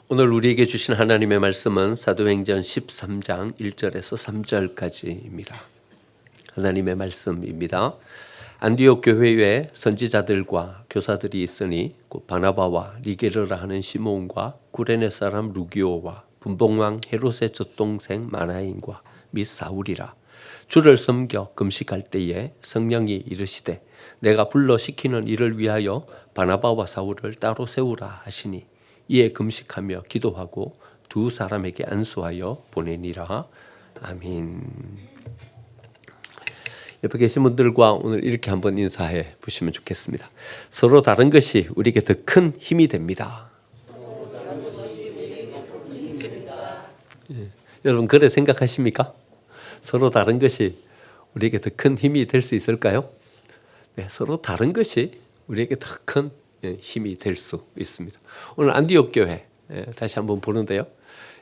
오늘 우리에게 주신 하나님의 말씀은 사도행전 13장 1절에서 3절까지입니다. 하나님의 말씀입니다. 안디옥 교회에 선지자들과 교사들이 있으니 곧 바나바와 리게르라 하는 시몬과 구레네 사람 루기오와 분봉왕 헤롯의 젖동생 마나인과 및 사울이라. 주를 섬겨 금식할 때에 성령이 이르시되 내가 불러 시키는 일을 위하여 바나바와 사울을 따로 세우라 하시니 이에 금식하며 기도하고 두 사람에게 안수하여 보내니라. 아멘. 옆에 계신 분들과 오늘 이렇게 한번 인사해 보시면 좋겠습니다. 서로 다른 것이 우리에게 더 큰 힘이 됩니다. 여러분 그래 생각하십니까? 서로 다른 것이 우리에게 더 큰 힘이 될 수 있을까요? 네, 서로 다른 것이 우리에게 더 큰 힘이 될 수 있습니다. 오늘 안디옥 교회 다시 한번 보는데요.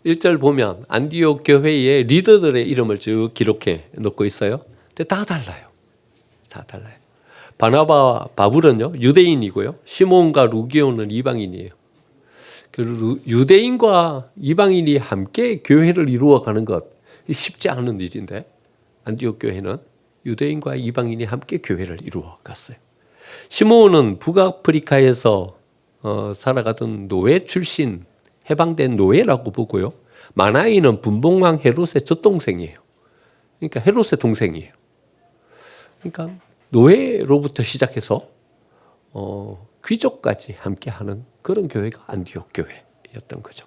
1절 보면 안디옥 교회의 리더들의 이름을 쭉 기록해 놓고 있어요. 근데 다 달라요. 다 달라요. 바나바와 바울은요 유대인이고요. 시몬과 루기오는 이방인이에요. 그 유대인과 이방인이 함께 교회를 이루어가는 것 쉽지 않은 일인데 안디옥 교회는 유대인과 이방인이 함께 교회를 이루어갔어요. 시몬은 북아프리카에서 살아가던 노예 출신, 해방된 노예라고 보고요. 마나이는 분봉왕 헤롯의 젖동생이에요. 그러니까 헤롯의 동생이에요. 그러니까 노예로부터 시작해서 귀족까지 함께하는 그런 교회가 안디옥 교회였던 거죠.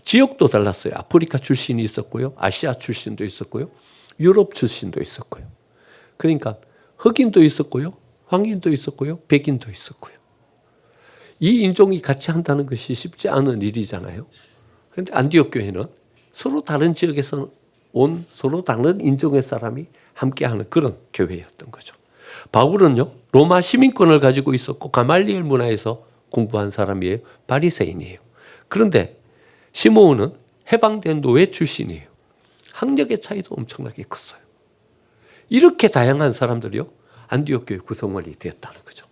지역도 달랐어요. 아프리카 출신이 있었고요. 아시아 출신도 있었고요. 유럽 출신도 있었고요. 그러니까 흑인도 있었고요. 황인도 있었고요. 백인도 있었고요. 이 인종이 같이 한다는 것이 쉽지 않은 일이잖아요. 그런데 안디옥 교회는 서로 다른 지역에서 온 서로 다른 인종의 사람이 함께하는 그런 교회였던 거죠. 바울은요. 로마 시민권을 가지고 있었고 가말리엘 문화에서 공부한 사람이에요. 바리새인이에요. 그런데 시몬은 해방된 노예 출신이에요. 학력의 차이도 엄청나게 컸어요. 이렇게 다양한 사람들이요. 안디옥 교회 구성원이 되었다는 거죠.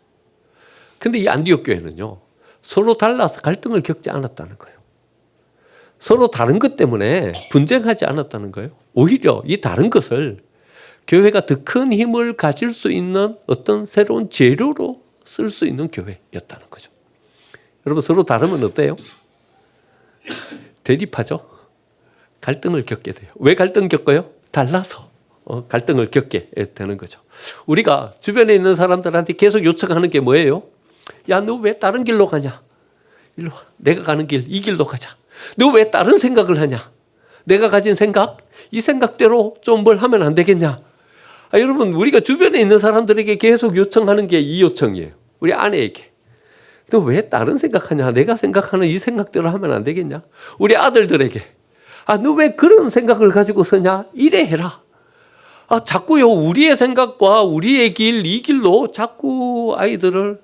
그런데 이 안디옥 교회는요. 서로 달라서 갈등을 겪지 않았다는 거예요. 서로 다른 것 때문에 분쟁하지 않았다는 거예요. 오히려 이 다른 것을 교회가 더 큰 힘을 가질 수 있는 어떤 새로운 재료로 쓸 수 있는 교회였다는 거죠. 여러분 서로 다르면 어때요? 대립하죠. 갈등을 겪게 돼요. 왜 갈등 겪어요? 달라서 갈등을 겪게 되는 거죠. 우리가 주변에 있는 사람들한테 계속 요청하는 게 뭐예요? 야, 너 왜 다른 길로 가냐? 일로 와. 내가 가는 길, 이 길로 가자. 너 왜 다른 생각을 하냐? 내가 가진 생각, 이 생각대로 좀 뭘 하면 안 되겠냐? 여러분, 우리가 주변에 있는 사람들에게 계속 요청하는 게 이 요청이에요. 우리 아내에게. 너 왜 다른 생각하냐? 내가 생각하는 이 생각대로 하면 안 되겠냐? 우리 아들들에게. 너 왜 그런 생각을 가지고 서냐? 이래 해라. 자꾸요, 우리의 생각과 우리의 길, 이 길로 자꾸 아이들을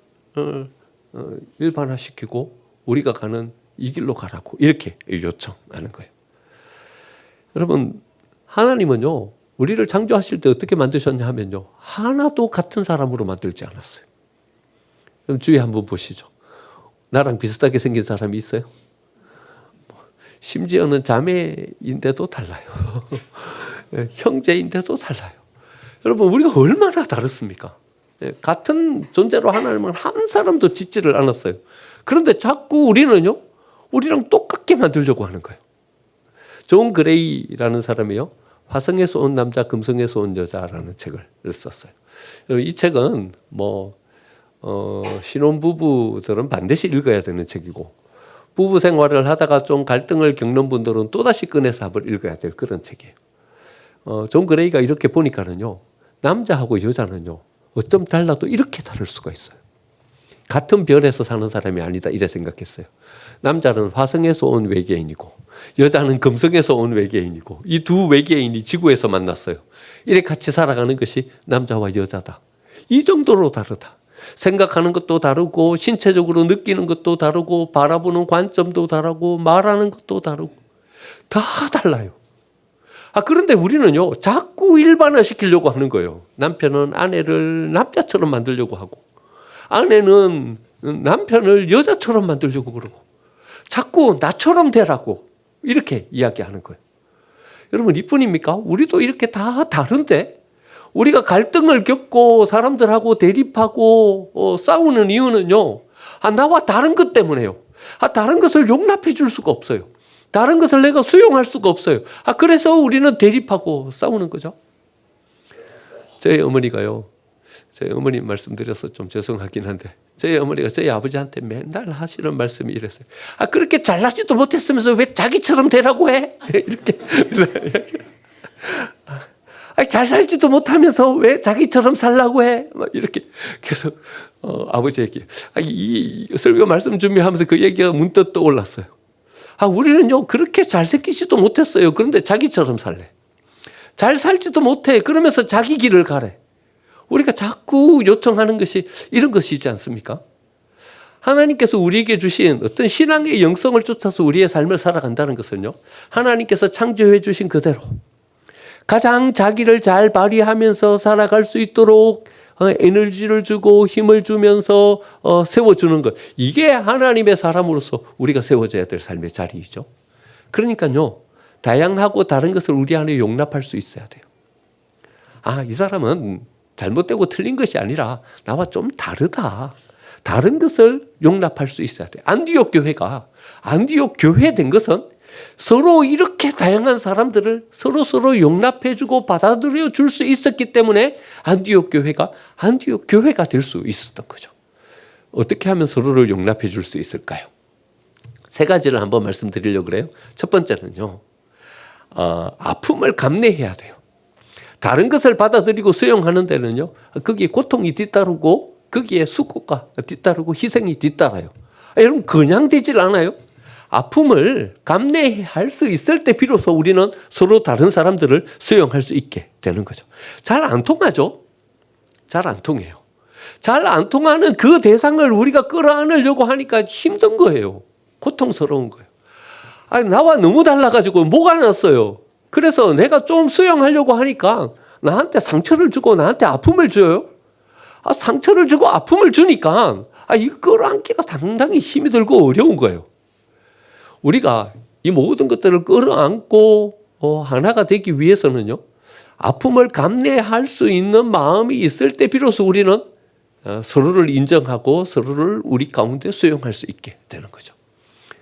일반화시키고 우리가 가는 이 길로 가라고 이렇게 요청하는 거예요. 여러분, 하나님은요, 우리를 창조하실 때 어떻게 만드셨냐 하면요, 하나도 같은 사람으로 만들지 않았어요. 그럼 주위에 한번 보시죠. 나랑 비슷하게 생긴 사람이 있어요? 심지어는 자매인데도 달라요. 형제인데도 달라요. 여러분 우리가 얼마나 다릅니까? 같은 존재로 하나님은 한 사람도 짓지를 않았어요. 그런데 자꾸 우리는요. 우리랑 똑같게 만들려고 하는 거예요. 존 그레이라는 사람이요. 화성에서 온 남자 금성에서 온 여자라는 책을 썼어요. 이 책은 신혼부부들은 반드시 읽어야 되는 책이고 부부 생활을 하다가 좀 갈등을 겪는 분들은 또다시 꺼내서 한번 읽어야 될 그런 책이에요. 존 그레이가 이렇게 보니까는요, 남자하고 여자는요, 어쩜 달라도 이렇게 다를 수가 있어요. 같은 별에서 사는 사람이 아니다, 이래 생각했어요. 남자는 화성에서 온 외계인이고, 여자는 금성에서 온 외계인이고, 이 두 외계인이 지구에서 만났어요. 이래 같이 살아가는 것이 남자와 여자다. 이 정도로 다르다. 생각하는 것도 다르고, 신체적으로 느끼는 것도 다르고, 바라보는 관점도 다르고, 말하는 것도 다르고, 다 달라요. 그런데 우리는요, 자꾸 일반화시키려고 하는 거예요. 남편은 아내를 남자처럼 만들려고 하고, 아내는 남편을 여자처럼 만들려고 그러고, 자꾸 나처럼 되라고 이렇게 이야기하는 거예요. 여러분 이뿐입니까? 우리도 이렇게 다 다른데 우리가 갈등을 겪고 사람들하고 대립하고 싸우는 이유는요. 나와 다른 것 때문에요. 다른 것을 용납해 줄 수가 없어요. 다른 것을 내가 수용할 수가 없어요. 그래서 우리는 대립하고 싸우는 거죠. 저희 어머니가요. 저희 어머니 말씀드려서 좀 죄송하긴 한데 저희 어머니가 저희 아버지한테 맨날 하시는 말씀이 이랬어요. 그렇게 잘나지도 못했으면서 왜 자기처럼 되라고 해? 이렇게. 잘 살지도 못하면서 왜 자기처럼 살라고 해? 막 이렇게 계속 아버지에게 이 설교 말씀 준비하면서 그 얘기가 문득 떠올랐어요. 우리는요 그렇게 잘 생기지도 못했어요. 그런데 자기처럼 살래. 잘 살지도 못해. 그러면서 자기 길을 가래. 우리가 자꾸 요청하는 것이 이런 것이지 않습니까? 하나님께서 우리에게 주신 어떤 신앙의 영성을 쫓아서 우리의 삶을 살아간다는 것은요. 하나님께서 창조해 주신 그대로 가장 자기를 잘 발휘하면서 살아갈 수 있도록 에너지를 주고 힘을 주면서 세워주는 것. 이게 하나님의 사람으로서 우리가 세워져야 될 삶의 자리이죠. 그러니까요. 다양하고 다른 것을 우리 안에 용납할 수 있어야 돼요. 이 사람은 잘못되고 틀린 것이 아니라 나와 좀 다르다. 다른 것을 용납할 수 있어야 돼요. 안디옥 교회 된 것은 서로 이렇게 다양한 사람들을 서로 용납해주고 받아들여 줄 수 있었기 때문에 안디옥 교회가 될 수 있었던 거죠. 어떻게 하면 서로를 용납해 줄 수 있을까요? 3가지를 한번 말씀드리려고 그래요. 첫 번째는요. 아픔을 감내해야 돼요. 다른 것을 받아들이고 수용하는 데는요. 거기에 고통이 뒤따르고 거기에 수고가 뒤따르고 희생이 뒤따라요. 여러분 그냥 되질 않아요. 아픔을 감내할 수 있을 때 비로소 우리는 서로 다른 사람들을 수용할 수 있게 되는 거죠. 잘 안 통하죠. 잘 안 통해요. 잘 안 통하는 그 대상을 우리가 끌어안으려고 하니까 힘든 거예요. 고통스러운 거예요. 나와 너무 달라가지고 뭐가 났어요. 그래서 내가 좀 수용하려고 하니까 나한테 상처를 주고 나한테 아픔을 줘요. 상처를 주고 아픔을 주니까 이 끌어안기가 상당히 힘이 들고 어려운 거예요. 우리가 이 모든 것들을 끌어안고 하나가 되기 위해서는요. 아픔을 감내할 수 있는 마음이 있을 때 비로소 우리는 서로를 인정하고 서로를 우리 가운데 수용할 수 있게 되는 거죠.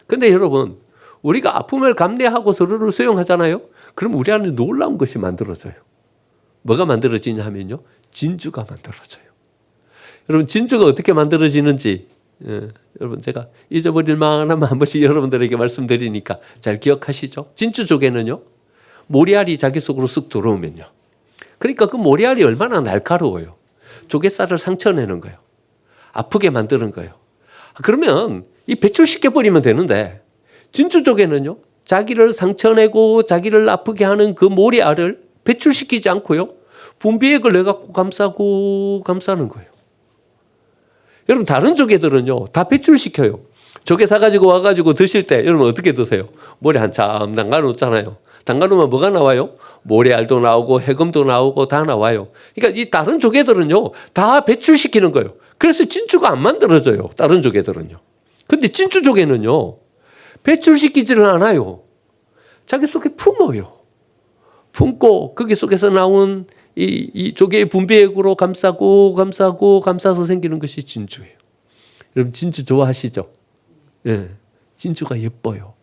그런데 여러분 우리가 아픔을 감내하고 서로를 수용하잖아요. 그럼 우리 안에 놀라운 것이 만들어져요. 뭐가 만들어지냐 하면요. 진주가 만들어져요. 여러분 진주가 어떻게 만들어지는지 여러분 제가 잊어버릴 만하면 한 번씩 여러분들에게 말씀드리니까 잘 기억하시죠? 진주 조개는요. 모리알이 자기 속으로 쑥 들어오면요. 그러니까 그 모리알이 얼마나 날카로워요. 조개살을 상처내는 거예요. 아프게 만드는 거예요. 그러면 이 배출시켜버리면 되는데 진주 조개는요. 자기를 상처내고 자기를 아프게 하는 그 모리알을 배출시키지 않고요. 분비액을 내갖고 감싸는 거예요. 여러분 다른 조개들은요. 다 배출시켜요. 조개 사가지고 와가지고 드실 때 여러분 어떻게 드세요? 모래 한참 담가놓잖아요. 담가놓으면 뭐가 나와요? 모래알도 나오고 해금도 나오고 다 나와요. 그러니까 이 다른 조개들은요. 다 배출시키는 거예요. 그래서 진주가 안 만들어져요. 다른 조개들은요. 근데 진주 조개는요. 배출시키지를 않아요. 자기 속에 품어요. 품고 거기 속에서 나온 이 조개의 분비액으로 감싸서 생기는 것이 진주예요. 여러분 진주 좋아하시죠? 예, 진주가 예뻐요.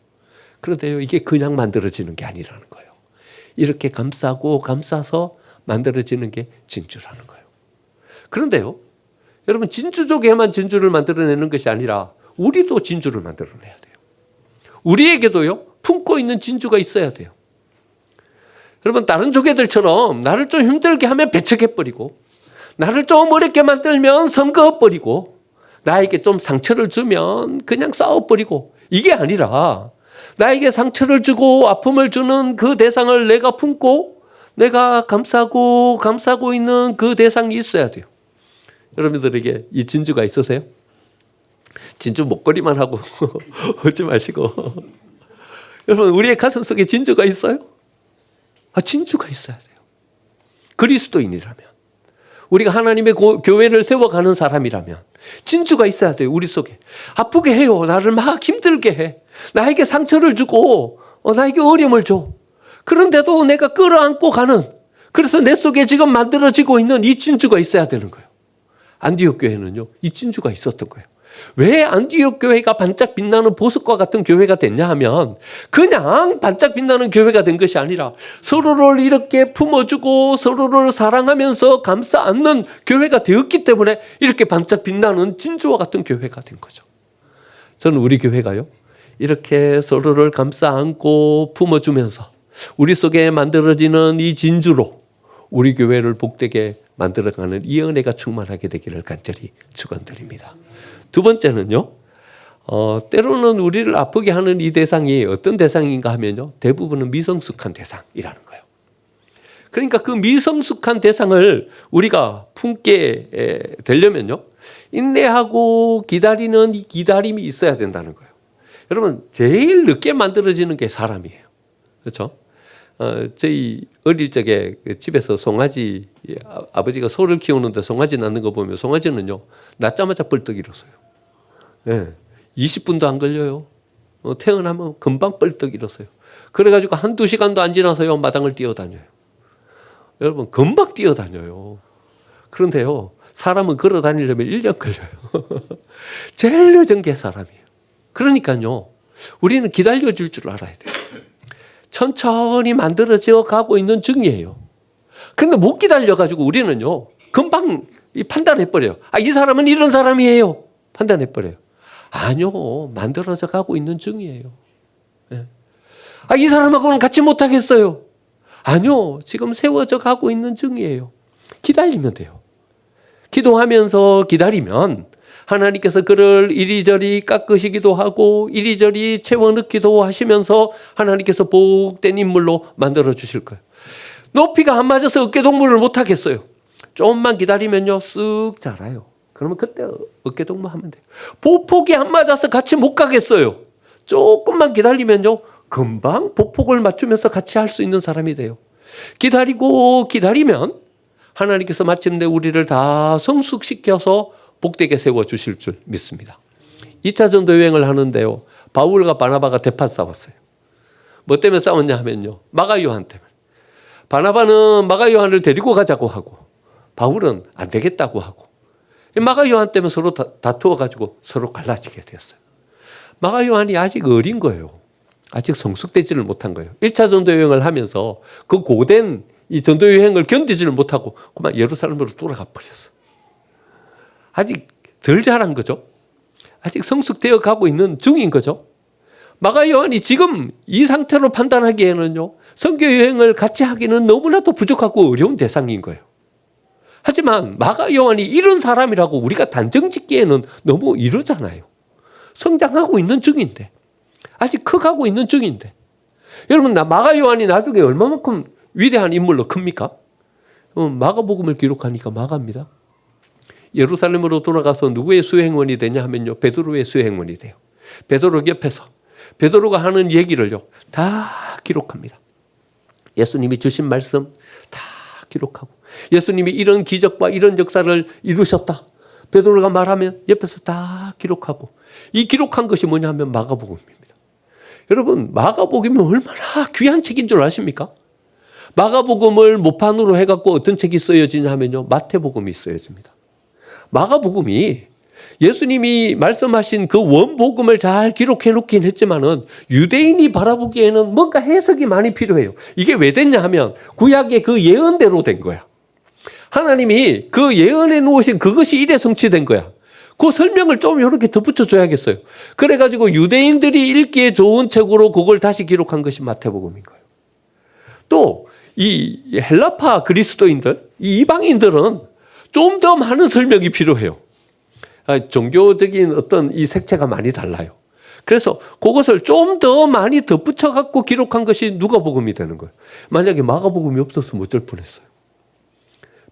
그런데요 이게 그냥 만들어지는 게 아니라는 거예요. 이렇게 감싸서 만들어지는 게 진주라는 거예요. 그런데요 여러분 진주 조개만 진주를 만들어내는 것이 아니라 우리도 진주를 만들어내야 돼요. 우리에게도요 품고 있는 진주가 있어야 돼요. 여러분 다른 조개들처럼 나를 좀 힘들게 하면 배척해버리고 나를 좀 어렵게 만들면 섬거워버리고 나에게 좀 상처를 주면 그냥 싸워버리고 이게 아니라 나에게 상처를 주고 아픔을 주는 그 대상을 내가 품고 내가 감싸고 있는 그 대상이 있어야 돼요. 여러분들에게 이 진주가 있으세요? 진주 목걸이만 하고 오지 마시고 여러분 우리의 가슴 속에 진주가 있어요? 진주가 있어야 돼요. 그리스도인이라면 우리가 하나님의 교회를 세워가는 사람이라면 진주가 있어야 돼요. 우리 속에. 아프게 해요. 나를 막 힘들게 해. 나에게 상처를 주고 나에게 어려움을 줘. 그런데도 내가 끌어안고 가는, 그래서 내 속에 지금 만들어지고 있는 이 진주가 있어야 되는 거예요. 안디옥 교회는요, 이 진주가 있었던 거예요. 왜 안디옥 교회가 반짝 빛나는 보석과 같은 교회가 됐냐 하면 그냥 반짝 빛나는 교회가 된 것이 아니라 서로를 이렇게 품어주고 서로를 사랑하면서 감싸 안는 교회가 되었기 때문에 이렇게 반짝 빛나는 진주와 같은 교회가 된 거죠. 저는 우리 교회가요, 이렇게 서로를 감싸 안고 품어주면서 우리 속에 만들어지는 이 진주로 우리 교회를 복되게 만들어가는 이 은혜가 충만하게 되기를 간절히 축원드립니다. 두 번째는요, 때로는 우리를 아프게 하는 이 대상이 어떤 대상인가 하면요, 대부분은 미성숙한 대상이라는 거예요. 그러니까 그 미성숙한 대상을 우리가 품게 되려면요, 인내하고 기다리는 이 기다림이 있어야 된다는 거예요. 여러분, 제일 늦게 만들어지는 게 사람이에요. 그렇죠? 저희 어릴 적에 집에서 송아지, 아버지가 소를 키우는데 송아지 낳는 거 보면 송아지는요, 낳자마자 뻘떡 일었어요. 네, 20분도 안 걸려요. 태어나면 금방 뻘떡 일었어요. 그래가지고 한두 시간도 안 지나서요, 마당을 뛰어다녀요. 여러분, 금방 뛰어다녀요. 그런데요, 사람은 걸어 다니려면 1년 걸려요. 제일 늦은 게 사람이에요. 그러니까요, 우리는 기다려줄 줄 알아야 돼요. 천천히 만들어져 가고 있는 중이에요. 그런데 못 기다려가지고 우리는요, 금방 판단해버려요. 이 사람은 이런 사람이에요. 판단해버려요. 아니요, 만들어져 가고 있는 중이에요. 네. 이 사람하고는 같이 못하겠어요. 아니요, 지금 세워져 가고 있는 중이에요. 기다리면 돼요. 기도하면서 기다리면 하나님께서 그를 이리저리 깎으시기도 하고 이리저리 채워넣기도 하시면서 하나님께서 복된 인물로 만들어 주실 거예요. 높이가 안 맞아서 어깨동무를 못 하겠어요. 조금만 기다리면요, 쓱 자라요. 그러면 그때 어깨동무 하면 돼요. 보폭이 안 맞아서 같이 못 가겠어요. 조금만 기다리면요, 금방 보폭을 맞추면서 같이 할 수 있는 사람이 돼요. 기다리고 기다리면 하나님께서 마침내 우리를 다 성숙시켜서 복되게 세워주실 줄 믿습니다. 2차 전도 여행을 하는데요, 바울과 바나바가 대판 싸웠어요. 뭐 때문에 싸웠냐 하면요, 마가 요한 때문에. 바나바는 마가 요한을 데리고 가자고 하고 바울은 안 되겠다고 하고, 마가 요한 때문에 서로 다투어가지고 서로 갈라지게 됐어요. 마가 요한이 아직 어린 거예요. 아직 성숙되지를 못한 거예요. 1차 전도 여행을 하면서 그 고된 이 전도 여행을 견디지를 못하고 그만 예루살렘으로 돌아가 버렸어. 아직 덜 자란 거죠. 아직 성숙되어 가고 있는 중인 거죠. 마가 요한이 지금 이 상태로 판단하기에는요, 선교 여행을 같이 하기는 너무나도 부족하고 어려운 대상인 거예요. 하지만 마가 요한이 이런 사람이라고 우리가 단정 짓기에는 너무 이르잖아요. 성장하고 있는 중인데, 아직 커가고 있는 중인데. 여러분, 마가 요한이 나중에 얼마만큼 위대한 인물로 큽니까? 마가복음을 기록하니까 마가입니다. 예루살렘으로 돌아가서 누구의 수행원이 되냐 하면요, 베드로의 수행원이 돼요. 베드로 옆에서 베드로가 하는 얘기를요, 다 기록합니다. 예수님이 주신 말씀 다 기록하고, 예수님이 이런 기적과 이런 역사를 이루셨다, 베드로가 말하면 옆에서 다 기록하고, 이 기록한 것이 뭐냐 하면 마가복음입니다. 여러분, 마가복음이 얼마나 귀한 책인 줄 아십니까? 마가복음을 모판으로 해갖고 어떤 책이 쓰여지냐 하면요, 마태복음이 쓰여집니다. 마가복음이 예수님이 말씀하신 그 원복음을 잘 기록해 놓긴 했지만은 유대인이 바라보기에는 뭔가 해석이 많이 필요해요. 이게 왜 됐냐 하면 구약의 그 예언대로 된 거야. 하나님이 그 예언해 놓으신 그것이 이래 성취된 거야. 그 설명을 좀 이렇게 덧붙여 줘야겠어요. 그래가지고 유대인들이 읽기에 좋은 책으로 그걸 다시 기록한 것이 마태복음인 거예요. 또 이 헬라파 그리스도인들, 이 이방인들은 좀 더 많은 설명이 필요해요. 종교적인 어떤 이 색채가 많이 달라요. 그래서 그것을 좀 더 많이 덧붙여 갖고 기록한 것이 누가복음이 되는 거예요. 만약에 마가복음이 없었으면 어쩔 뻔했어요.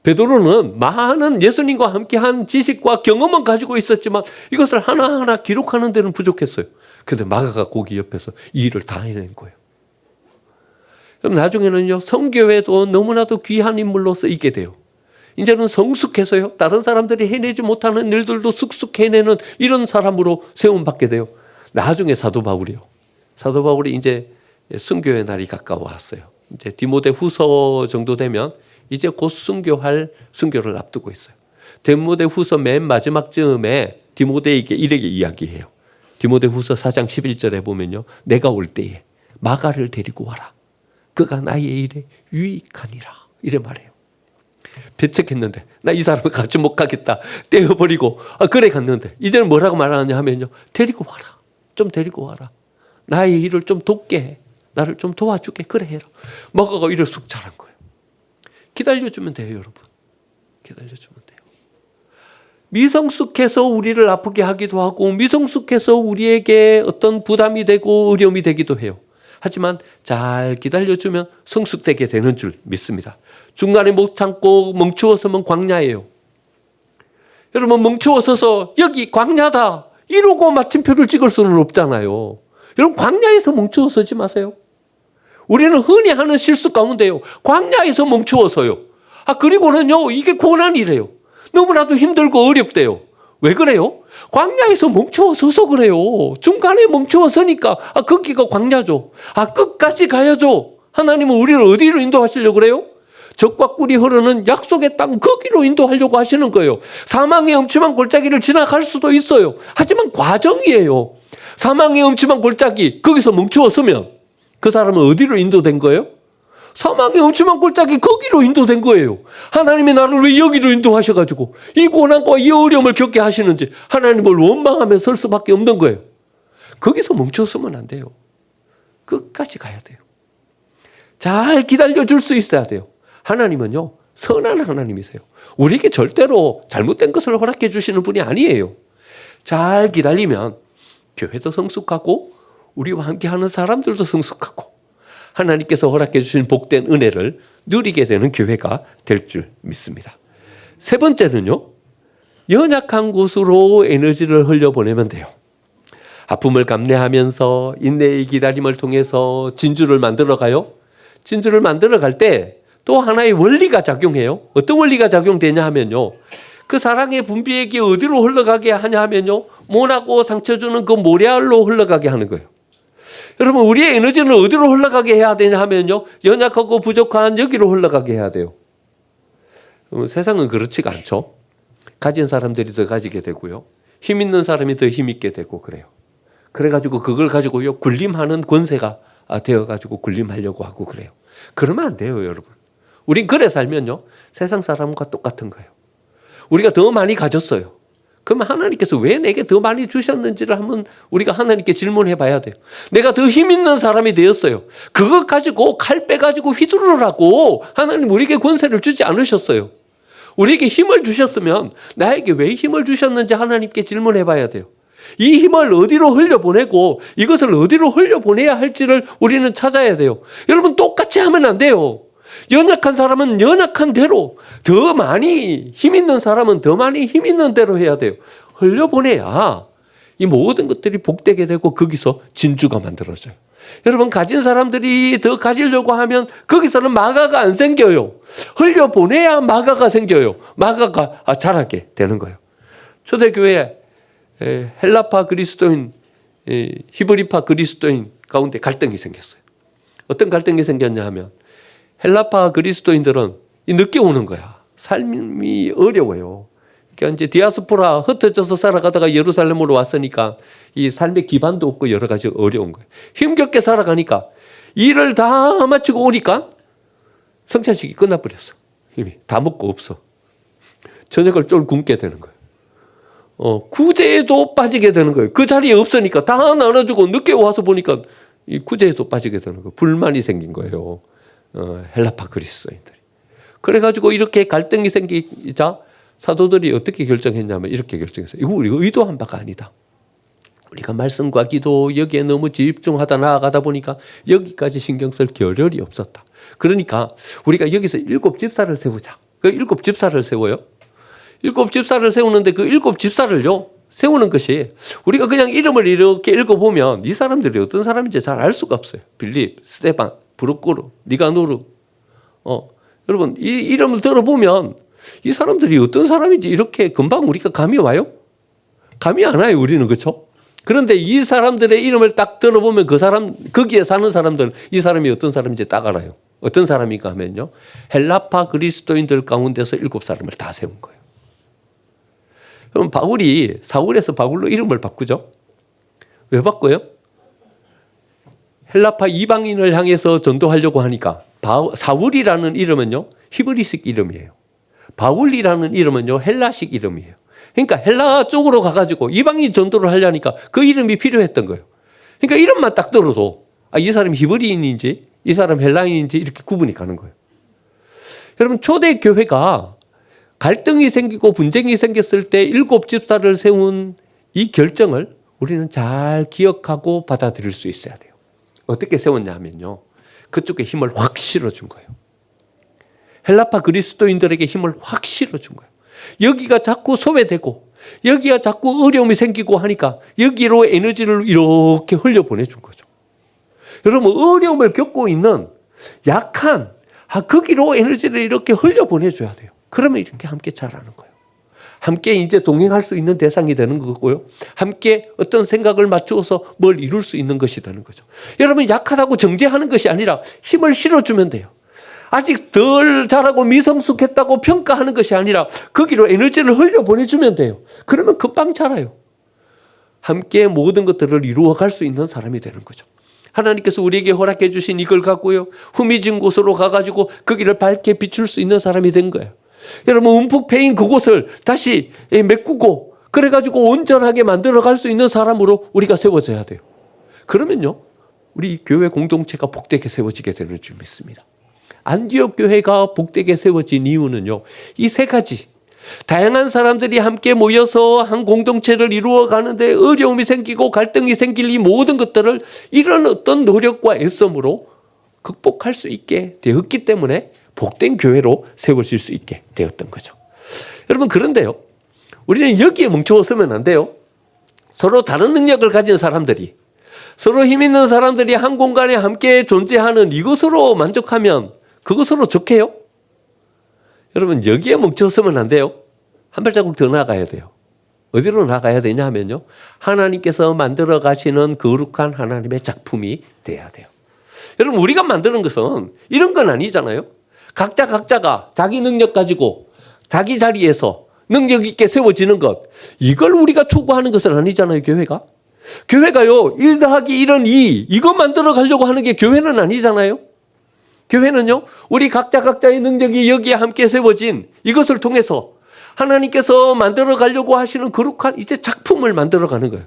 베드로는 많은 예수님과 함께한 지식과 경험은 가지고 있었지만 이것을 하나하나 기록하는 데는 부족했어요. 그런데 마가가 거기 옆에서 이 일을 다 해낸 거예요. 그럼 나중에는요, 성교회도 너무나도 귀한 인물로 쓰이게 돼요. 이제는 성숙해서요. 다른 사람들이 해내지 못하는 일들도 쑥쑥 해내는 이런 사람으로 세움받게 돼요. 나중에 사도 바울이요. 사도 바울이 이제 순교의 날이 가까워왔어요. 이제 디모데 후서 정도 되면 이제 곧 순교를 앞두고 있어요. 디모데 후서 맨 마지막 즈음에 디모데에게 이렇게 이야기해요. 디모데 후서 4장 11절에 보면요. 내가 올 때에 마가를 데리고 와라. 그가 나의 일에 유익하니라. 이래 말해요. 배척했는데 나 이 사람을 같이 못 가겠다. 떼어버리고 그래 갔는데 이제는 뭐라고 말하느냐 하면요. 데리고 와라. 좀 데리고 와라. 나의 일을 좀 돕게 해. 나를 좀 도와주게. 그래 해라. 마가가 이를 쑥 자란 거예요. 기다려주면 돼요, 여러분. 기다려주면 돼요. 미성숙해서 우리를 아프게 하기도 하고 미성숙해서 우리에게 어떤 부담이 되고 어려움이 되기도 해요. 하지만 잘 기다려주면 성숙되게 되는 줄 믿습니다. 중간에 못 참고 멈추어서면 광야예요. 여러분 멈추어 서서 여기 광야다 이러고 마침표를 찍을 수는 없잖아요. 여러분 광야에서 멈추어 서지 마세요. 우리는 흔히 하는 실수 가운데요. 광야에서 멈추어서요. 그리고는요 이게 고난이래요. 너무나도 힘들고 어렵대요. 왜 그래요? 광야에서 멈추어 서서 그래요. 중간에 멈추어 서니까 거기가 광야죠. 끝까지 가야죠. 하나님은 우리를 어디로 인도하시려고 그래요? 적과 꿀이 흐르는 약속의 땅 거기로 인도하려고 하시는 거예요. 사망의 엄침한 골짜기를 지나갈 수도 있어요. 하지만 과정이에요. 사망의 엄침한 골짜기 거기서 멈추어 서면 그 사람은 어디로 인도된 거예요? 사망의 엄침한 골짜기 거기로 인도된 거예요. 하나님이 나를 왜 여기로 인도하셔가지고 이 고난과 이 어려움을 겪게 하시는지 하나님을 원망하며 설 수밖에 없는 거예요. 거기서 멈춰서면 안 돼요. 끝까지 가야 돼요. 잘 기다려줄 수 있어야 돼요. 하나님은요 선한 하나님이세요. 우리에게 절대로 잘못된 것을 허락해 주시는 분이 아니에요. 잘 기다리면 교회도 성숙하고 우리와 함께하는 사람들도 성숙하고 하나님께서 허락해 주신 복된 은혜를 누리게 되는 교회가 될 줄 믿습니다. 세 번째는요. 연약한 곳으로 에너지를 흘려보내면 돼요. 아픔을 감내하면서 인내의 기다림을 통해서 진주를 만들어가요. 진주를 만들어갈 때 또 하나의 원리가 작용해요. 어떤 원리가 작용되냐 하면요. 그 사랑의 분비액이 어디로 흘러가게 하냐 하면요. 모나고 상처 주는 그 모래알로 흘러가게 하는 거예요. 여러분 우리의 에너지는 어디로 흘러가게 해야 되냐 하면요. 연약하고 부족한 여기로 흘러가게 해야 돼요. 세상은 그렇지가 않죠. 가진 사람들이 더 가지게 되고요. 힘 있는 사람이 더 힘 있게 되고 그래요. 그래가지고 그걸 가지고요. 군림하는 권세가 되어가지고 군림하려고 하고 그래요. 그러면 안 돼요, 여러분. 우린 그래 살면요. 세상 사람과 똑같은 거예요. 우리가 더 많이 가졌어요. 그러면 하나님께서 왜 내게 더 많이 주셨는지를 한번 우리가 하나님께 질문해 봐야 돼요. 내가 더 힘 있는 사람이 되었어요. 그것 가지고 칼 빼가지고 휘두르라고 하나님 우리에게 권세를 주지 않으셨어요. 우리에게 힘을 주셨으면 나에게 왜 힘을 주셨는지 하나님께 질문해 봐야 돼요. 이 힘을 어디로 흘려보내고 이것을 어디로 흘려보내야 할지를 우리는 찾아야 돼요. 여러분 똑같이 하면 안 돼요. 연약한 사람은 연약한 대로 더 많이 힘 있는 사람은 더 많이 힘 있는 대로 해야 돼요. 흘려보내야 이 모든 것들이 복되게 되고 거기서 진주가 만들어져요. 여러분 가진 사람들이 더 가지려고 하면 거기서는 마가가 안 생겨요. 흘려보내야 마가가 생겨요. 마가가 자라게 되는 거예요. 초대교회 헬라파 그리스도인 히브리파 그리스도인 가운데 갈등이 생겼어요. 어떤 갈등이 생겼냐 하면 헬라파 그리스도인들은 늦게 오는 거야. 삶이 어려워요. 그러니까 이제 디아스포라 흩어져서 살아가다가 예루살렘으로 왔으니까 이 삶의 기반도 없고 여러 가지 어려운 거예요. 힘겹게 살아가니까 일을 다 마치고 오니까 성찬식이 끝나버렸어. 이미 다 먹고 없어. 저녁을 쫄 굶게 되는 거예요. 구제에도 빠지게 되는 거예요. 그 자리에 없으니까 다 나눠주고 늦게 와서 보니까 이 구제에도 빠지게 되는 거예요. 불만이 생긴 거예요. 헬라파 그리스도인들이. 그래가지고 이렇게 갈등이 생기자 사도들이 어떻게 결정했냐면 이렇게 결정했어요. 이거 우리가 의도한 바가 아니다. 우리가 말씀과 기도 여기에 너무 집중하다 나아가다 보니까 여기까지 신경 쓸 겨를이 없었다. 그러니까 우리가 여기서 7 집사를 세우자. 그 7 집사를 세워요. 7 집사를 세우는데 그 7 집사를요. 세우는 것이 우리가 그냥 이름을 이렇게 읽어보면 이 사람들이 어떤 사람인지 잘 알 수가 없어요. 빌립, 스데반, 브루코르, 니가노르. 여러분 이 이름을 들어보면 이 사람들이 어떤 사람인지 이렇게 금방 우리가 감이 와요? 감이 안 와요, 우리는. 그렇죠? 그런데 이 사람들의 이름을 딱 들어보면 그 사람, 거기에 사는 사람들은 이 사람이 어떤 사람인지 딱 알아요. 어떤 사람인가 하면요, 헬라파 그리스도인들 가운데서 7사람을 다 세운 거예요. 그럼 바울이 사울에서 바울로 이름을 바꾸죠. 왜 바꿔요? 헬라파 이방인을 향해서 전도하려고 하니까 사울이라는 이름은요, 히브리식 이름이에요. 바울이라는 이름은요, 헬라식 이름이에요. 그러니까 헬라 쪽으로 가가지고 이방인 전도를 하려니까 그 이름이 필요했던 거예요. 그러니까 이름만 딱 들어도 이 사람이 히브리인인지 이 사람 헬라인인지 이렇게 구분이 가는 거예요. 여러분, 초대 교회가 갈등이 생기고 분쟁이 생겼을 때 7집사를 세운 이 결정을 우리는 잘 기억하고 받아들일 수 있어야 돼요. 어떻게 세웠냐 하면요, 그쪽에 힘을 확 실어준 거예요. 헬라파 그리스도인들에게 힘을 확 실어준 거예요. 여기가 자꾸 소외되고 여기가 자꾸 어려움이 생기고 하니까 여기로 에너지를 이렇게 흘려보내준 거죠. 여러분, 어려움을 겪고 있는 약한 거기로 에너지를 이렇게 흘려보내줘야 돼요. 그러면 이렇게 함께 자라는 거예요. 함께 이제 동행할 수 있는 대상이 되는 거고요. 함께 어떤 생각을 맞추어서 뭘 이룰 수 있는 것이 되는 거죠. 여러분, 약하다고 정죄하는 것이 아니라 힘을 실어주면 돼요. 아직 덜 자라고 미성숙했다고 평가하는 것이 아니라 거기로 에너지를 흘려보내주면 돼요. 그러면 금방 자라요. 함께 모든 것들을 이루어갈 수 있는 사람이 되는 거죠. 하나님께서 우리에게 허락해 주신 이걸 갖고요, 후미진 곳으로 가가지고 거기를 밝게 비출 수 있는 사람이 된 거예요. 여러분, 움푹 패인 그곳을 다시 메꾸고 그래가지고 온전하게 만들어갈 수 있는 사람으로 우리가 세워져야 돼요. 그러면요, 우리 교회 공동체가 복되게 세워지게 되는 줄 믿습니다. 안디옥 교회가 복되게 세워진 이유는요, 이 3가지. 다양한 사람들이 함께 모여서 한 공동체를 이루어가는데 어려움이 생기고 갈등이 생길 이 모든 것들을 이런 어떤 노력과 애씀으로 극복할 수 있게 되었기 때문에 복된 교회로 세워질 수 있게 되었던 거죠. 여러분, 그런데요, 우리는 여기에 뭉쳐서면 안 돼요. 서로 다른 능력을 가진 사람들이, 서로 힘 있는 사람들이 한 공간에 함께 존재하는 이것으로 만족하면 그것으로 좋게요? 여러분, 여기에 뭉쳐서면 안 돼요. 한 발자국 더 나가야 돼요. 어디로 나가야 되냐 하면요, 하나님께서 만들어 가시는 거룩한 하나님의 작품이 돼야 돼요. 여러분, 우리가 만드는 것은 이런 건 아니잖아요. 각자가 자기 능력 가지고 자기 자리에서 능력 있게 세워지는 것, 이걸 우리가 추구하는 것은 아니잖아요. 교회가요 1 더하기 1은 2 이거 만들어 가려고 하는 게 교회는 아니잖아요. 교회는요, 우리 각자의 능력이 여기에 함께 세워진 이것을 통해서 하나님께서 만들어 가려고 하시는 거룩한 이제 작품을 만들어 가는 거예요.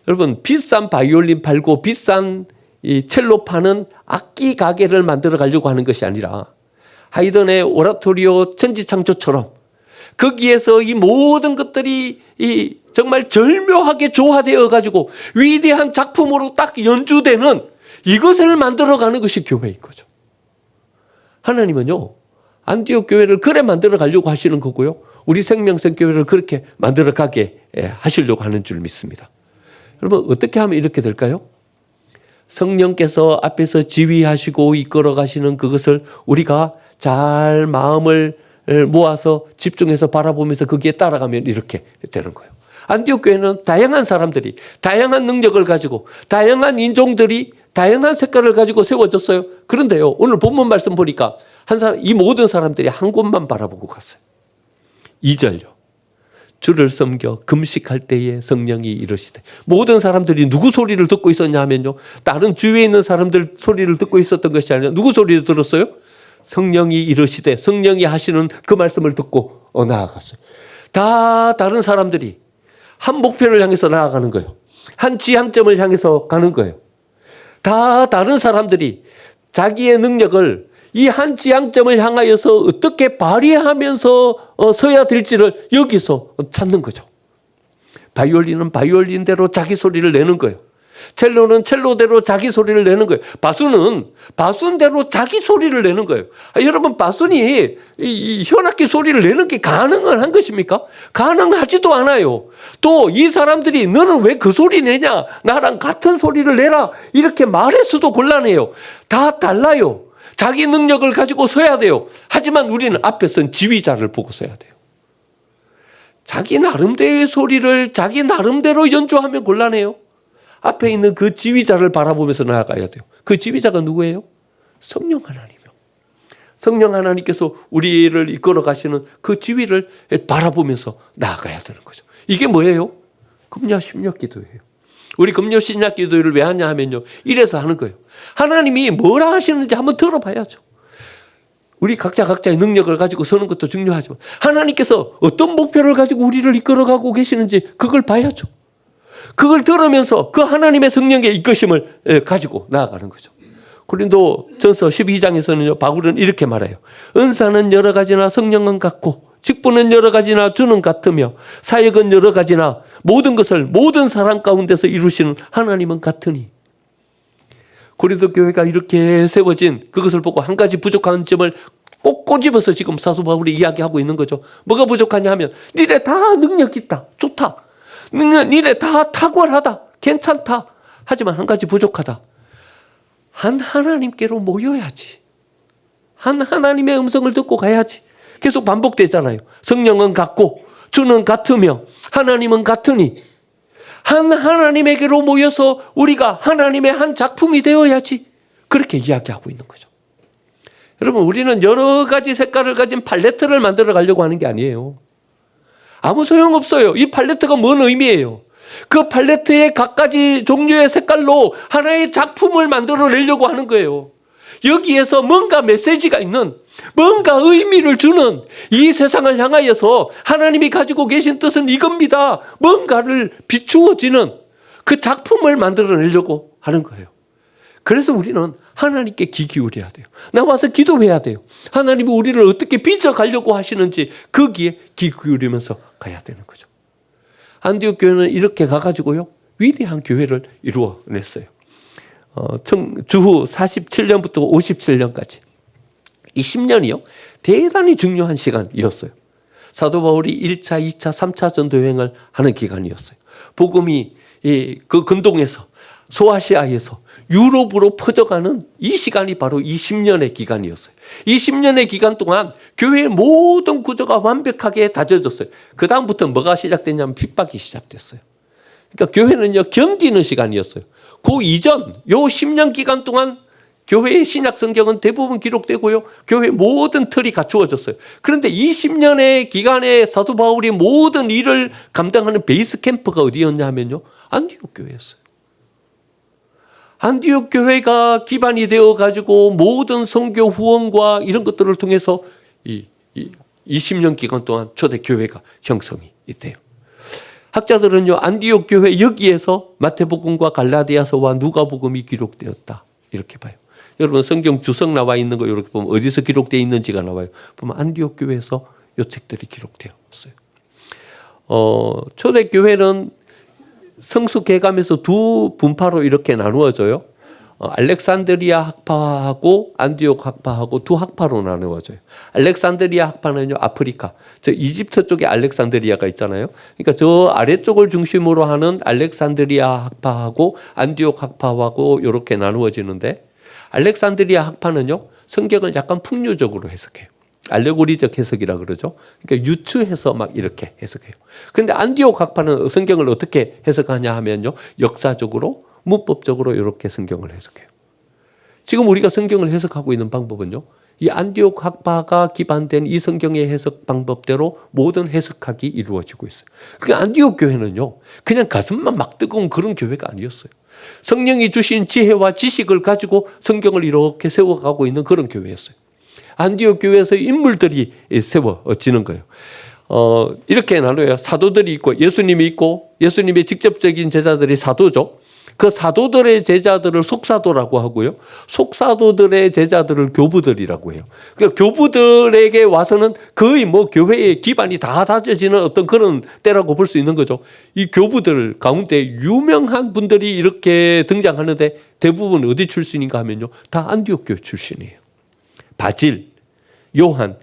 여러분, 비싼 바이올린 팔고 비싼 이 첼로 파는 악기 가게를 만들어 가려고 하는 것이 아니라 하이든의 오라토리오 천지창조처럼 거기에서 이 모든 것들이 이 정말 절묘하게 조화되어 가지고 위대한 작품으로 딱 연주되는 이것을 만들어 가는 것이 교회인 거죠. 하나님은요, 안디옥 교회를 그래 만들어 가려고 하시는 거고요, 우리 생명성 교회를 그렇게 만들어 가게 하시려고 하는 줄 믿습니다. 여러분, 어떻게 하면 이렇게 될까요? 성령께서 앞에서 지휘하시고 이끌어 가시는 그것을 우리가 잘 마음을 모아서 집중해서 바라보면서 거기에 따라가면 이렇게 되는 거예요. 안디옥 교회는 다양한 사람들이 다양한 능력을 가지고 다양한 인종들이 다양한 색깔을 가지고 세워졌어요. 그런데요, 오늘 본문 말씀 보니까 이 모든 사람들이 한 곳만 바라보고 갔어요. 2절요. 주를 섬겨 금식할 때에 성령이 이르시되. 모든 사람들이 누구 소리를 듣고 있었냐 하면요, 다른 주위에 있는 사람들 소리를 듣고 있었던 것이 아니라 누구 소리를 들었어요? 성령이 이르시되, 성령이 하시는 그 말씀을 듣고 나아갔어요. 다 다른 사람들이 한 목표를 향해서 나아가는 거예요. 한 지향점을 향해서 가는 거예요. 다 다른 사람들이 자기의 능력을 이 한 지향점을 향하여서 어떻게 발휘하면서 서야 될지를 여기서 찾는 거죠. 바이올린은 바이올린대로 자기 소리를 내는 거예요. 첼로는 첼로대로 자기 소리를 내는 거예요. 바순은 바순대로 자기 소리를 내는 거예요. 여러분, 바순이 이 현악기 소리를 내는 게 가능한 것입니까? 가능하지도 않아요. 또 이 사람들이 너는 왜 그 소리 내냐, 나랑 같은 소리를 내라, 이렇게 말해서도 곤란해요. 다 달라요. 자기 능력을 가지고 서야 돼요. 하지만 우리는 앞에 선 지휘자를 보고 서야 돼요. 자기 나름대로의 소리를 자기 나름대로 연주하면 곤란해요. 앞에 있는 그 지휘자를 바라보면서 나아가야 돼요. 그 지휘자가 누구예요? 성령 하나님이요. 성령 하나님께서 우리를 이끌어 가시는 그 지휘를 바라보면서 나아가야 되는 거죠. 이게 뭐예요? 금요 심력 기도예요. 우리 금요 심력 기도를 왜 하냐 하면요, 이래서 하는 거예요. 하나님이 뭐라 하시는지 한번 들어봐야죠. 우리 각자의 능력을 가지고 서는 것도 중요하지만 하나님께서 어떤 목표를 가지고 우리를 이끌어가고 계시는지 그걸 봐야죠. 그걸 들으면서 그 하나님의 성령의 이끄심을 가지고 나아가는 거죠. 고린도전서 12장에서는요, 바울은 이렇게 말해요. 은사는 여러 가지나 성령은 같고 직분은 여러 가지나 주는 같으며 사역은 여러 가지나 모든 것을 모든 사람 가운데서 이루시는 하나님은 같으니. 고린도 교회가 이렇게 세워진 그것을 보고 한 가지 부족한 점을 꼭 꼬집어서 지금 사도 바울이 이야기하고 있는 거죠. 뭐가 부족하냐 하면 니네 다 능력 있다. 좋다. 니네 다 탁월하다. 괜찮다. 하지만 한 가지 부족하다. 한 하나님께로 모여야지. 한 하나님의 음성을 듣고 가야지. 계속 반복되잖아요. 성령은 같고 주는 같으며 하나님은 같으니 한 하나님에게로 모여서 우리가 하나님의 한 작품이 되어야지. 그렇게 이야기하고 있는 거죠. 여러분, 우리는 여러 가지 색깔을 가진 팔레트를 만들어 가려고 하는 게 아니에요. 아무 소용없어요. 이 팔레트가 뭔 의미예요? 그 팔레트의 각가지 종류의 색깔로 하나의 작품을 만들어내려고 하는 거예요. 여기에서 뭔가 메시지가 있는, 뭔가 의미를 주는, 이 세상을 향하여서 하나님이 가지고 계신 뜻은 이겁니다. 뭔가를 비추어지는 그 작품을 만들어내려고 하는 거예요. 그래서 우리는 하나님께 귀 기울여야 돼요. 나와서 기도해야 돼요. 하나님이 우리를 어떻게 빚어가려고 하시는지 거기에 귀 기울이면서 가야 되는 거죠. 안디옥 교회는 이렇게 가가지고요, 위대한 교회를 이루어냈어요. 주후 47년부터 57년까지 이 10년이요 대단히 중요한 시간이었어요. 사도 바울이 1차, 2차, 3차 전도 여행을 하는 기간이었어요. 복음이 그 근동에서 소아시아에서 유럽으로 퍼져가는 이 시간이 바로 이 10년의 기간이었어요. 이 10년의 기간 동안 교회의 모든 구조가 완벽하게 다져졌어요. 그 다음부터 뭐가 시작됐냐면 핍박이 시작됐어요. 그러니까 교회는요 견디는 시간이었어요. 그 이전 요 10년 기간 동안 교회의 신약 성경은 대부분 기록되고요, 교회의 모든 틀이 갖추어졌어요. 그런데 이 10년의 기간에 사도 바울이 모든 일을 감당하는 베이스 캠프가 어디였냐 하면요, 안디옥 교회였어요. 안디옥 교회가 기반이 되어 가지고 모든 선교 후원과 이런 것들을 통해서 이 20년 기간 동안 초대 교회가 형성이 있대요. 학자들은요, 안디옥 교회 여기에서 마태복음과 갈라디아서와 누가복음이 기록되었다 이렇게 봐요. 여러분 성경 주석 나와 있는 거 이렇게 보면 어디서 기록되어 있는지가 나와요. 보면 안디옥 교회에서 이 책들이 기록되었어요. 초대 교회는 성수 개감에서 두 분파로 이렇게 나누어져요. 알렉산드리아 학파하고 안디옥 학파하고 두 학파로 나누어져요. 알렉산드리아 학파는요, 아프리카, 저 이집트 쪽에 알렉산드리아가 있잖아요. 그러니까 저 아래쪽을 중심으로 하는 알렉산드리아 학파하고 안디옥 학파하고 이렇게 나누어지는데, 알렉산드리아 학파는요, 성경을 약간 풍류적으로 해석해요. 알레고리적 해석이라 그러죠. 그러니까 유추해서 막 이렇게 해석해요. 그런데 안디옥 학파는 성경을 어떻게 해석하냐 하면요, 역사적으로, 문법적으로 이렇게 성경을 해석해요. 지금 우리가 성경을 해석하고 있는 방법은요, 이 안디옥 학파가 기반된 이 성경의 해석 방법대로 모든 해석학이 이루어지고 있어요. 그 안디옥 교회는요, 그냥 가슴만 막 뜨거운 그런 교회가 아니었어요. 성령이 주신 지혜와 지식을 가지고 성경을 이렇게 세워가고 있는 그런 교회였어요. 안디옥 교회에서 인물들이 세워지는 거예요. 이렇게 나눠요. 사도들이 있고 예수님이 있고, 예수님의 직접적인 제자들이 사도죠. 그 사도들의 제자들을 속사도라고 하고요, 속사도들의 제자들을 교부들이라고 해요. 그러니까 교부들에게 와서는 거의 뭐 교회의 기반이 다 다져지는 어떤 그런 때라고 볼 수 있는 거죠. 이 교부들 가운데 유명한 분들이 이렇게 등장하는데 대부분 어디 출신인가 하면요, 다 안디옥 교회 출신이에요. 바질, 요한,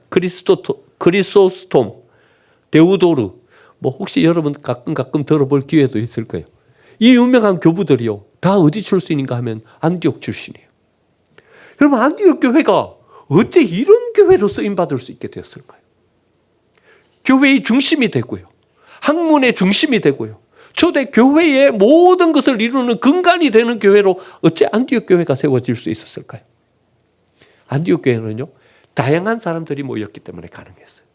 크리소스톰, 데우도르, 뭐 혹시 여러분 가끔 들어볼 기회도 있을 거예요. 이 유명한 교부들이요, 다 어디 출신인가 하면 안디옥 출신이에요. 여러분, 안디옥 교회가 어째 이런 교회로 쓰임받을 수 있게 되었을까요? 교회의 중심이 되고요, 학문의 중심이 되고요, 초대 교회의 모든 것을 이루는 근간이 되는 교회로 어째 안디옥 교회가 세워질 수 있었을까요? 안디옥 교회는요, 다양한 사람들이 모였기 때문에 가능했어요.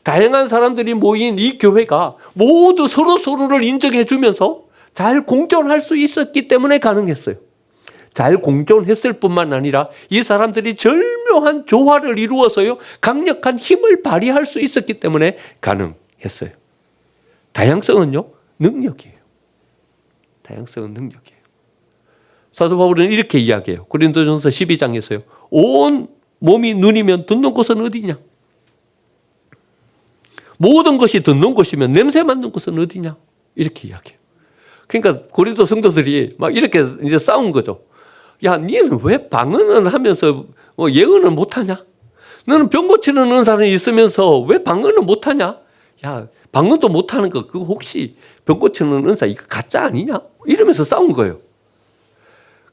다양한 사람들이 모인 이 교회가 모두 서로를 인정해 주면서 잘 공존할 수 있었기 때문에 가능했어요. 잘 공존했을 뿐만 아니라 이 사람들이 절묘한 조화를 이루어서요, 강력한 힘을 발휘할 수 있었기 때문에 가능했어요. 다양성은요, 능력이에요. 다양성은 능력이에요. 사도 바울은 이렇게 이야기해요. 고린도전서 12장에서요. 온 몸이 눈이면 듣는 곳은 어디냐? 모든 것이 듣는 곳이면 냄새 맡는 곳은 어디냐? 이렇게 이야기해요. 그러니까 고린도 성도들이 막 이렇게 이제 싸운 거죠. 야, 니는 왜 방언은 하면서 예언은 못하냐? 너는 병 고치는 은사는 있으면서 왜 방언은 못하냐? 야, 방언도 못하는 거 그거 혹시 병 고치는 은사 이거 가짜 아니냐? 이러면서 싸운 거예요.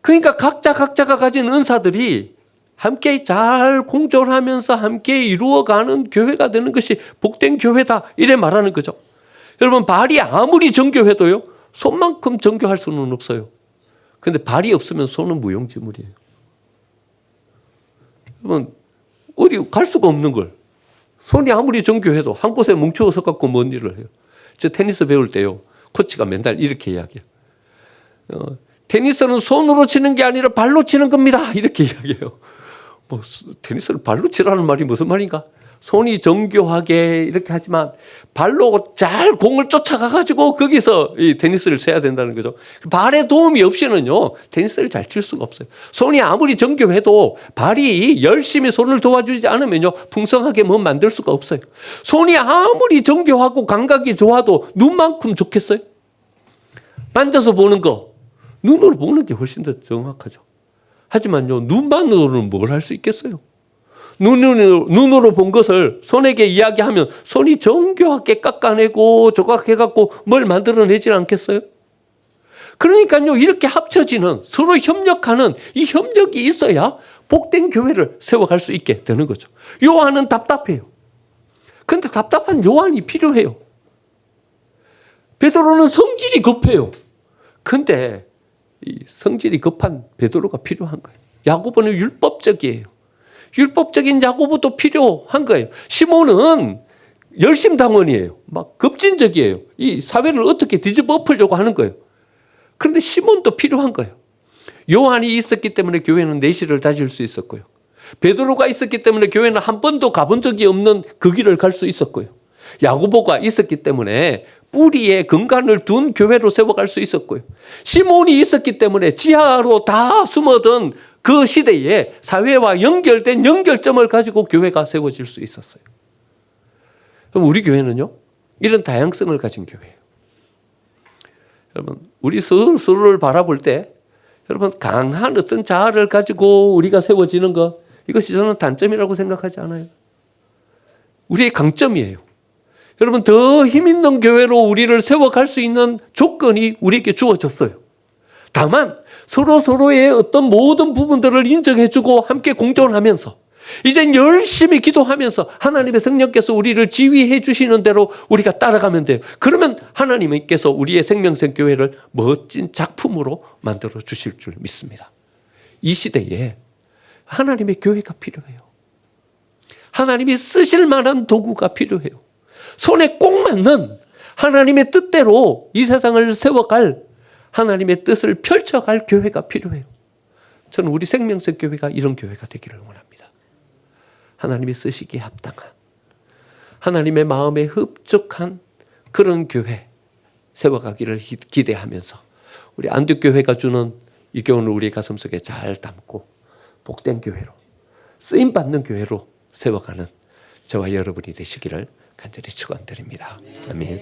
그러니까 각자가 가진 은사들이 함께 잘 공존하면서 함께 이루어가는 교회가 되는 것이 복된 교회다, 이래 말하는 거죠. 여러분, 발이 아무리 정교해도요, 손만큼 정교할 수는 없어요. 그런데 발이 없으면 손은 무용지물이에요. 여러분, 어디 갈 수가 없는 걸 손이 아무리 정교해도 한 곳에 뭉쳐서 갖고 뭔 일을 해요. 저 테니스 배울 때요, 코치가 맨날 이렇게 이야기해요. 테니스는 손으로 치는 게 아니라 발로 치는 겁니다, 이렇게 이야기해요. 뭐 테니스를 발로 치라는 말이 무슨 말인가? 손이 정교하게 이렇게 하지만 발로 잘 공을 쫓아가 가지고 거기서 이 테니스를 쳐야 된다는 거죠. 발의 도움이 없이는요, 테니스를 잘 칠 수가 없어요. 손이 아무리 정교해도 발이 열심히 손을 도와주지 않으면요, 풍성하게 뭐 만들 수가 없어요. 손이 아무리 정교하고 감각이 좋아도 눈만큼 좋겠어요? 만져서 보는 거, 눈으로 보는 게 훨씬 더 정확하죠. 하지만요, 눈만으로는 뭘 할 수 있겠어요? 눈으로 본 것을 손에게 이야기하면 손이 정교하게 깎아내고 조각해갖고 뭘 만들어내지 않겠어요? 그러니까요, 이렇게 합쳐지는, 서로 협력하는 이 협력이 있어야 복된 교회를 세워갈 수 있게 되는 거죠. 요한은 답답해요. 그런데 답답한 요한이 필요해요. 베드로는 성질이 급해요. 그런데 이 성질이 급한 베드로가 필요한 거예요. 야고보는 율법적이에요. 율법적인 야고보도 필요한 거예요. 시몬은 열심당원이에요. 막 급진적이에요. 이 사회를 어떻게 뒤집어 엎으려고 하는 거예요. 그런데 시몬도 필요한 거예요. 요한이 있었기 때문에 교회는 내실을 다질 수 있었고요. 베드로가 있었기 때문에 교회는 한 번도 가본 적이 없는 그 길을 갈 수 있었고요. 야고보가 있었기 때문에 뿌리에 근간을 둔 교회로 세워갈 수 있었고요. 시몬이 있었기 때문에 지하로 다 숨어든 그 시대에 사회와 연결된 연결점을 가지고 교회가 세워질 수 있었어요. 그럼 우리 교회는요, 이런 다양성을 가진 교회예요. 여러분, 우리 스스로를 바라볼 때 여러분, 강한 어떤 자아를 가지고 우리가 세워지는 것, 이것이 저는 단점이라고 생각하지 않아요. 우리의 강점이에요. 여러분, 더 힘 있는 교회로 우리를 세워갈 수 있는 조건이 우리에게 주어졌어요. 다만 서로의 어떤 모든 부분들을 인정해주고 함께 공존하면서 이젠 열심히 기도하면서 하나님의 성령께서 우리를 지휘해 주시는 대로 우리가 따라가면 돼요. 그러면 하나님께서 우리의 생명샘 교회를 멋진 작품으로 만들어 주실 줄 믿습니다. 이 시대에 하나님의 교회가 필요해요. 하나님이 쓰실 만한 도구가 필요해요. 손에 꼭 맞는 하나님의 뜻대로 이 세상을 세워갈, 하나님의 뜻을 펼쳐갈 교회가 필요해요. 저는 우리 생명샘 교회가 이런 교회가 되기를 원합니다. 하나님이 쓰시기에 합당한, 하나님의 마음에 흡족한 그런 교회 세워가기를 기대하면서 우리 안디옥교회가 주는 이 교훈을 우리의 가슴속에 잘 담고 복된 교회로, 쓰임받는 교회로 세워가는 저와 여러분이 되시기를 간절히 축원드립니다. 아멘.